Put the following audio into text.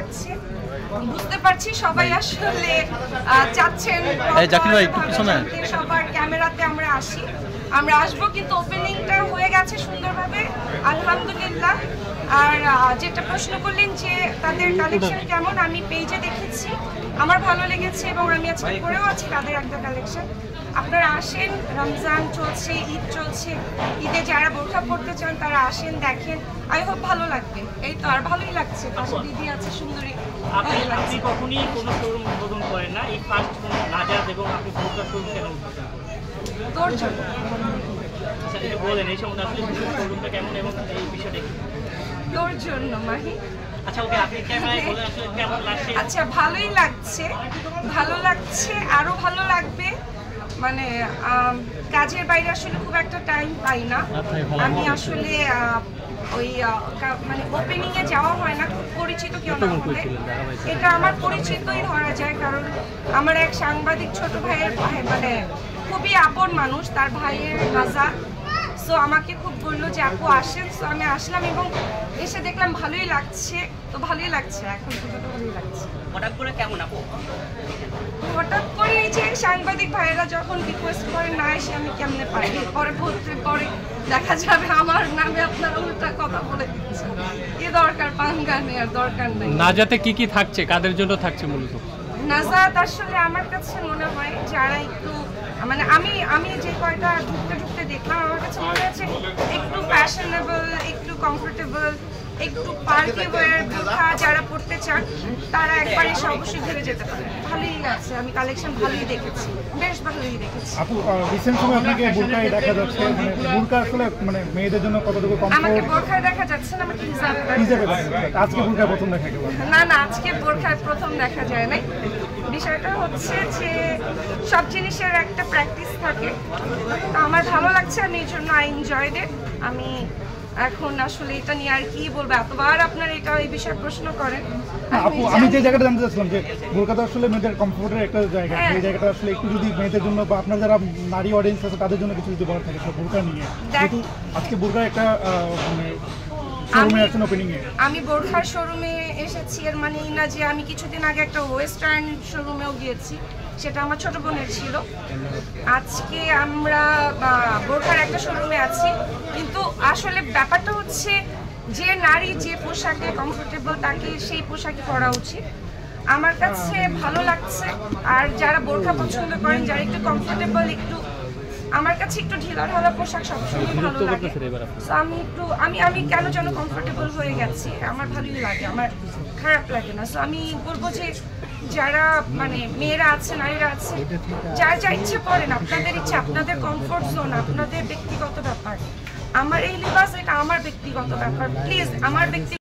লাগছে। বুঝতে পারছি সবাই আসলে চাচ্ছেন সবার ক্যামেরাতে আমরা আসি, আমরা আসবো, কিন্তু ওপেনিংটা হয়ে গেছে সুন্দরভাবে আলহামদুলিল্লাহ। আর যেটা প্রশ্ন করলেন যে তাদের কালেকশন কেমন, আমি পেজে দেখেছি, আমার ভালো লেগেছে এবং আমি আজকে পরেও আছি তাদের একটা কালেকশন। আপনারা আসেন, রমজান চলছে, ঈদ চলছে, ঈদে যারা বোরখা পড়তে চান তারা আসেন, দেখেন, আই হোপ ভালো লাগবে। এই তো, আর ভালোই লাগছে, পাশে দিদি আছে সুন্দরী। আপনি কখনই কোনো শোরুম উদ্বোধন করেন না, এই ফার্স্ট কোনো নাজাত এবং আপনি বোরখা শোরুম কেন তোর জন্য বলেন এই সম্বন্ধে আসলে শোরুমটা কেমন এবং এই বিষয়টা কি? তোর জন্য মাহি। আচ্ছা ওকে, আপনি ক্যামেরায় বলে আসলে কেমন লাগছে? আচ্ছা ভালোই লাগছে, ভালো লাগছে, আরো ভালো লাগবে। মানে কাজের বাইরে আসলে খুব একটা টাইম পাই না, আমি আসলে ওই মানে ওপেনিং এ যাওয়া হয় না, খুব পরিচিত কেউ না হলে এটা আমার পরিচিতই ধরা যায়, কারণ আমার এক সাংবাদিক ছোট ভাইয়ের মানে খুবই আপন মানুষ, তার ভাইয়ের নাজাত। সো আমাকে খুব বললো যে আপু আসেন, সো আমি আসলাম এবং এসে দেখলাম ভালোই লাগছে, তো ভালোই লাগছে, এখন পর্যন্ত ভালোই লাগছে। হঠাৎ করে কেমন আপু? হঠাৎ করে এই যে সাংবাদিক ভাইয়েরা যখন রিকোয়েস্ট করে না এসে আমি কেমনে পারি, পরে বলতে পরে দেখা যাবে আমার নামে আপনারা উল্টা কথা বলে দিচ্ছেন, কি দরকার, পাঙ্গা নেওয়ার দরকার নেই। নাজাতে কি কি থাকছে, কাদের জন্য থাকছে মূলত? নাজাত আসলে আমার কাছে মনে হয় যারা একটু মানে আমি যে কয়টা ঢুকতে দেখলাম, আমার কাছে মনে হচ্ছে একটু ফ্যাশনেবল, একটু কমফোর্টেবল, একটু পার্টি ওয়্যার বোরখা যারা পড়তে চান তারা একবার এসে অবশ্যই ঘুরে যেতে পারে। ভালোই আছে, আমি কালেকশন ভালোই দেখেছি, বেশ ভালোই দেখেছি। আপু রিসেন্ট সময় আপনাকে বোরকায় দেখা যাচ্ছে, মানে বোরকা আসলে মানে মেয়েদের জন্য কতটুকু কমফোর্ট? আমাকে বোরখায় দেখা যাচ্ছে না, আমাকে হিজাবে আজকে বোরকা প্রথম দেখা গেল। না আজকে বোরখায় প্রথম দেখা যায় নাই। বিষয়টা হচ্ছে যে সব জিনিসের একটা প্র্যাকটিস থাকে, তো আমার ভালো লাগছে, আমি এই জন্য আই এনজয়েড ইট। আমি এখন আসলে এটা নিয়ে আর কি বলবো, এতবার আপনারা এটা এই বিষয়ে প্রশ্ন করেন। আপু আমি যে জায়গাটা জানতে চাচ্ছিলাম যে বোরকা তো আসলে মেয়েদের কমফোর্টের একটা জায়গা, এই জায়গাটা আসলে একটু যদি মেয়েদের জন্য বা আপনার যারা নারী অডিয়েন্স আছে তাদের জন্য কিছু যদি বলার থাকে সব বোরকা নিয়ে, যেহেতু আজকে বোরকা একটা মানে শোরুমে আসছেন ওপেনিং এ। আমি বোরখার শোরুমে এসেছি এর মানে না যে আমি কিছুদিন আগে একটা ওয়েস্টার্ন শোরুমেও গিয়েছি, সেটা আমার ছোট বোনের ছিল। আজকে আমরা বোরখার একটা শোরুমে আছি, কিন্তু আসলে ব্যাপারটা হচ্ছে যে নারী যে পোশাকে কমফোর্টেবল তাকে সেই পোশাকই পরা উচিত। আমার কাছে ভালো লাগছে, আর যারা বোরখা পছন্দ করেন, যারা একটু কমফোর্টেবল, একটু আমার কাছে একটু ঢিলাঢালা পোশাক সবসময় ভালো লাগে। আমি একটু আমি কেন যেন কমফোর্টেবল হয়ে গেছি, আমার ভালোই লাগে, আমার খারাপ লাগে না। সো আমি বলবো যে যারা মানে মেয়েরা আছে, নারীরা আছে, যার যা ইচ্ছে করেন, আপনাদের ইচ্ছে, আপনাদের কমফোর্ট জোন, আপনাদের ব্যক্তিগত ব্যাপার। আমার এই লিবাস এটা আমার ব্যক্তিগত ব্যাপার, প্লিজ আমার ব্যক্তি